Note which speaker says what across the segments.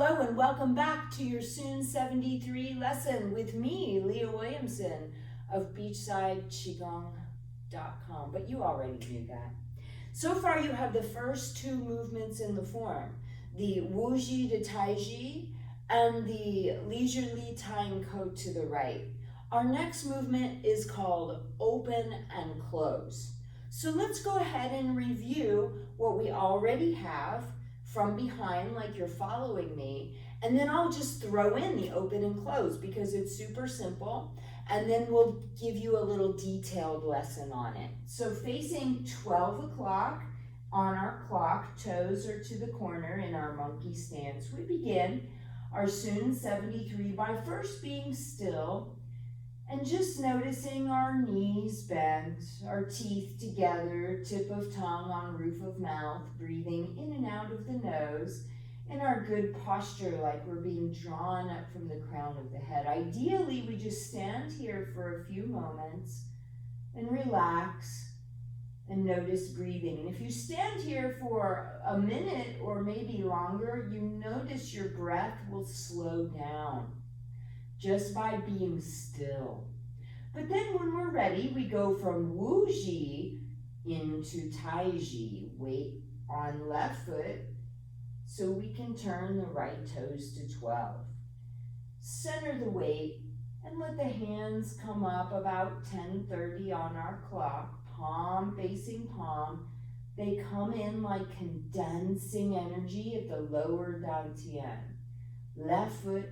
Speaker 1: Hello and welcome back to your soon 73 lesson with me, Lea Williamson of Beachside QiGong.com. But you already knew that. So far you have the first two movements in the form, the Wuji to Tai Chi and the leisurely tying coat to the right. Our next movement is called open and close. So let's go ahead and review what we already have from behind, like you're following me, and then I'll just throw in the open and close because it's super simple, and then we'll give you a little detailed lesson on it. So facing 12 o'clock on our clock, toes are to the corner in our monkey stance. We begin our soon 73 by first being still and just noticing our knees bent, our teeth together, tip of tongue on roof of mouth, breathing in and out of the nose, in our good posture like we're being drawn up from the crown of the head. Ideally, we just stand here for a few moments and relax and notice breathing. And if you stand here for a minute or maybe longer, you notice your breath will slow down just by being still. But then when we're ready, we go from Wuji into Tai Chi. Weight on left foot so we can turn the right toes to 12. Center the weight and let the hands come up about 10:30 on our clock, palm facing palm. They come in like condensing energy at the lower dantian. Left foot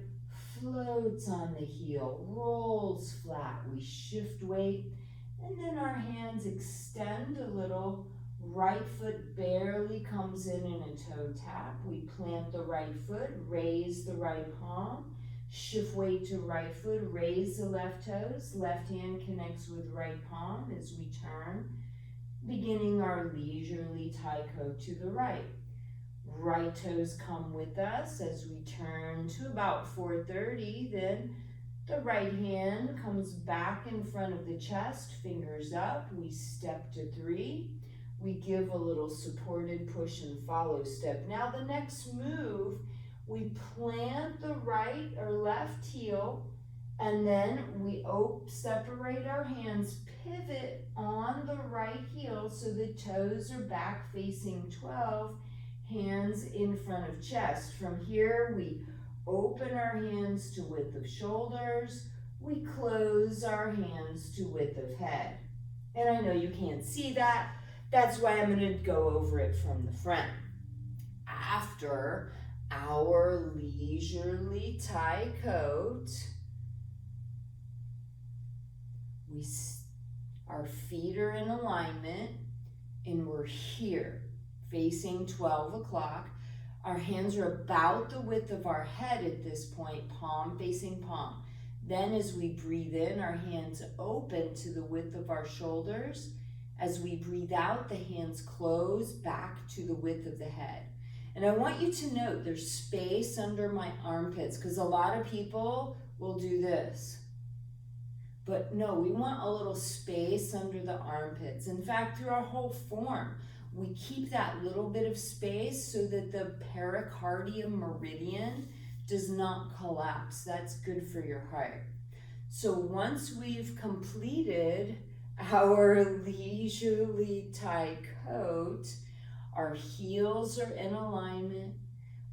Speaker 1: floats on the heel, rolls flat. We shift weight, and then our hands extend a little. Right foot barely comes in a toe tap. We plant the right foot, raise the right palm, shift weight to right foot, raise the left toes. Left hand connects with right palm as we turn, beginning our leisurely tai coat to the right. Right toes come with us as we turn to about 4:30. Then the right hand comes back in front of the chest, fingers up. We step to 3. We give a little supported push and follow step. Now the next move, we plant the right or left heel, and then we separate our hands, pivot on the right heel so the toes are back facing 12. Hands in front of chest. From here, we open our hands to width of shoulders. We close our hands to width of head. And I know you can't see that. That's why I'm going to go over it from the front. After our leisurely tai coat, our feet are in alignment and we're here. Facing 12 o'clock. Our hands are about the width of our head at this point, palm facing palm. Then as we breathe in, our hands open to the width of our shoulders. As we breathe out, the hands close back to the width of the head. And I want you to note there's space under my armpits because a lot of people will do this. But no, we want a little space under the armpits. In fact, through our whole form, we keep that little bit of space so that the pericardium meridian does not collapse. That's good for your heart. So once we've completed our leisurely tai coat, our heels are in alignment.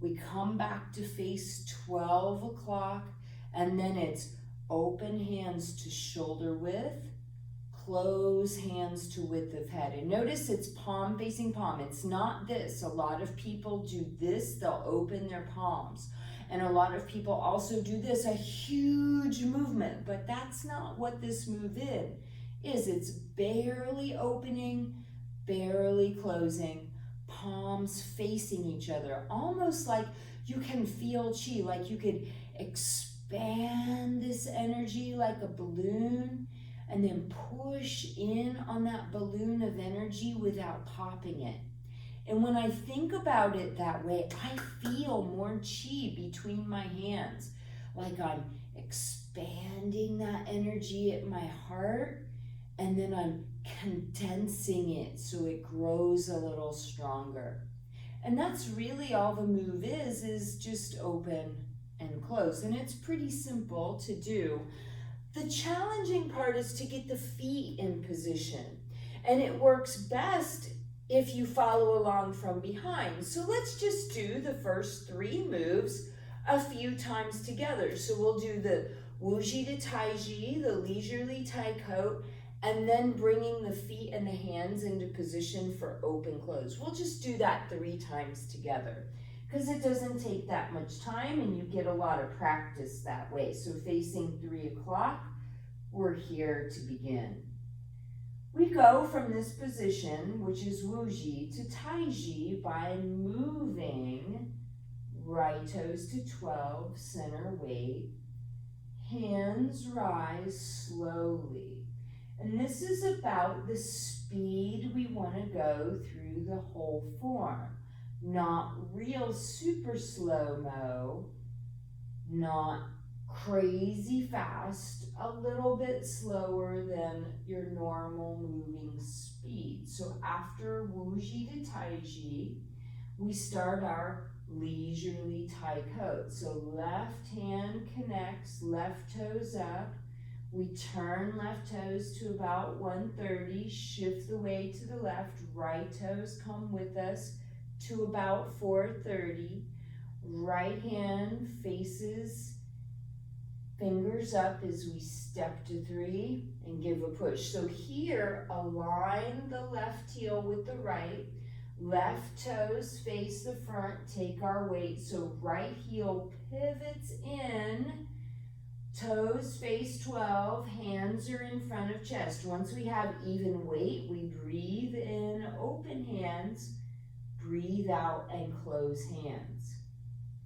Speaker 1: We come back to face 12 o'clock, and then it's open hands to shoulder width, close hands to width of head. And notice it's palm facing palm. It's not this. A lot of people do this. They'll open their palms. And a lot of people also do this, a huge movement. But that's not what this move is. It's barely opening, barely closing, palms facing each other. Almost like you can feel chi, like you could expand this energy like a balloon and then push in on that balloon of energy without popping it. And when I think about it that way, I feel more chi between my hands, like I'm expanding that energy at my heart, and then I'm condensing it so it grows a little stronger. And that's really all the move is just open and close. And it's pretty simple to do. The challenging part is to get the feet in position. And it works best if you follow along from behind. So let's just do the first 3 moves a few times together. So we'll do the Wuji to Tai Chi, the leisurely Tai Coat, and then bringing the feet and the hands into position for open close. We'll just do that 3 times together because it doesn't take that much time and you get a lot of practice that way. So facing 3 o'clock, we're here to begin. We go from this position, which is Wuji, to Tai Chi by moving right toes to 12, center weight, hands rise slowly. And this is about the speed we want to go through the whole form. Not real super slow-mo, not crazy fast, a little bit slower than your normal moving speed. So after Wuji to Tai Chi, we start our leisurely Tai Coat. So left hand connects, left toes up. We turn left toes to about 130, shift the weight to the left, right toes come with us to about 430. Right hand faces fingers up as we step to 3 and give a push. So here, align the left heel with the right. Left toes face the front, take our weight. So right heel pivots in, toes face 12, hands are in front of chest. Once we have even weight, we breathe in, open hands, breathe out and close hands.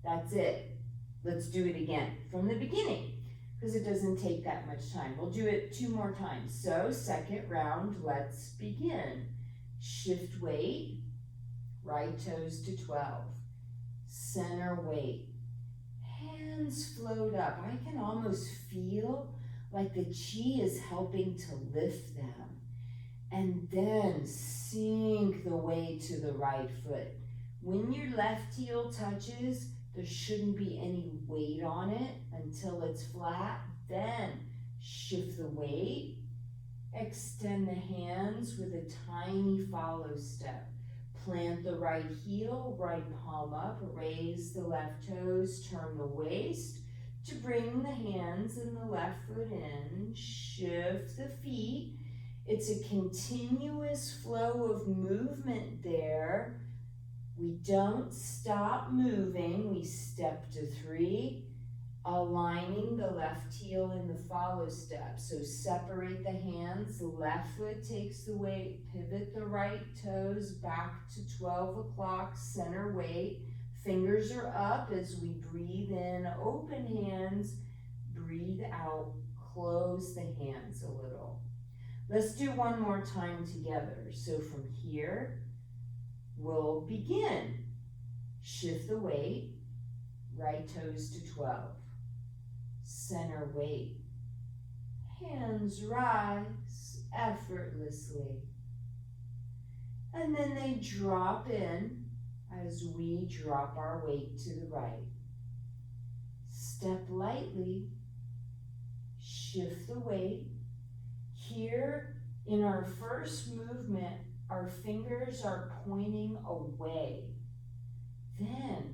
Speaker 1: That's it. Let's do it again from the beginning because it doesn't take that much time. We'll do it 2 more times. So second round, let's begin. Shift weight, right toes to 12, center weight, hands float up. I can almost feel like the chi is helping to lift them. And then sink the weight to the right foot. When your left heel touches, there shouldn't be any weight on it until it's flat. Then shift the weight, extend the hands with a tiny follow step. Plant the right heel, right palm up, raise the left toes, turn the waist to bring the hands and the left foot in, shift the feet. It's a continuous flow of movement there. We don't stop moving. We step to 3, aligning the left heel in the follow step. So separate the hands, the left foot takes the weight, pivot the right toes back to 12 o'clock, center weight. Fingers are up as we breathe in, open hands, breathe out, close the hands a little. Let's do 1 more time together. So from here, we'll begin. Shift the weight, right toes to 12. Center weight. Hands rise effortlessly. And then they drop in as we drop our weight to the right. Step lightly, shift the weight. Here in our first movement, our fingers are pointing away. Then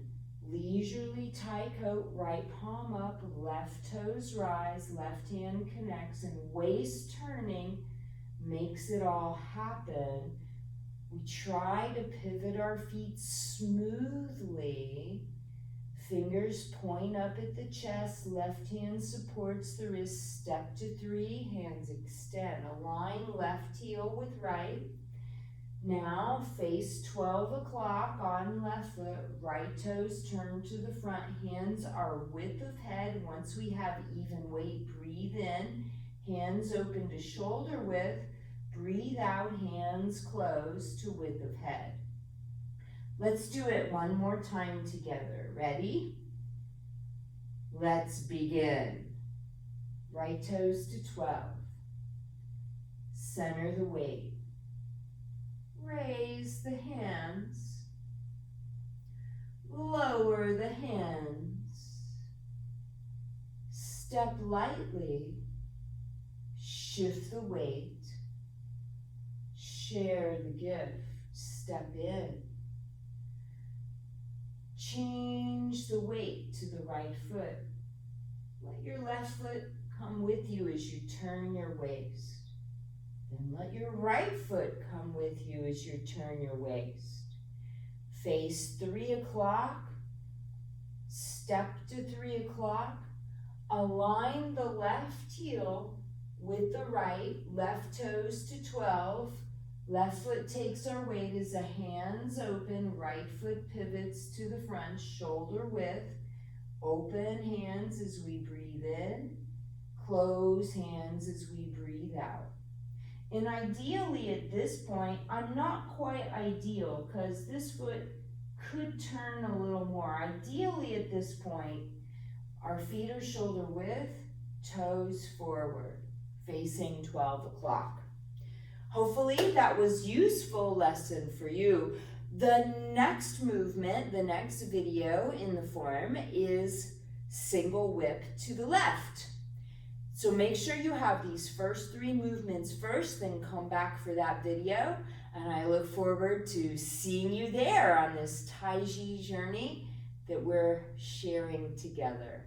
Speaker 1: leisurely Tai Coat, right palm up, left toes rise, left hand connects, and waist turning makes it all happen. We try to pivot our feet smoothly. Fingers point up at the chest, left hand supports the wrist, step to 3, hands extend. Align left heel with right. Now face 12 o'clock on left foot, right toes turn to the front, hands are width of head. Once we have even weight, breathe in, hands open to shoulder width, breathe out, hands close to width of head. Let's do it 1 more time together. Ready? Let's begin. Right toes to 12. Center the weight. Raise the hands. lower the hands, step lightly, shift the weight, share the gift, step in, change the weight to the right foot, let your left foot come with you as you turn your waist. Then let your right foot come with you as you turn your waist. Face 3 o'clock, step to 3 o'clock, align the left heel with the right, left toes to 12, left foot takes our weight as the hands open, right foot pivots to the front, shoulder width, open hands as we breathe in, close hands as we breathe out. And ideally at this point, I'm not quite ideal because this foot could turn a little more. Ideally at this point, our feet are shoulder width, toes forward, facing 12 o'clock. Hopefully that was useful lesson for you. The next movement, the next video in the form is single whip to the left. So make sure you have these first 3 movements first, then come back for that video. And I look forward to seeing you there on this Tai Chi journey that we're sharing together.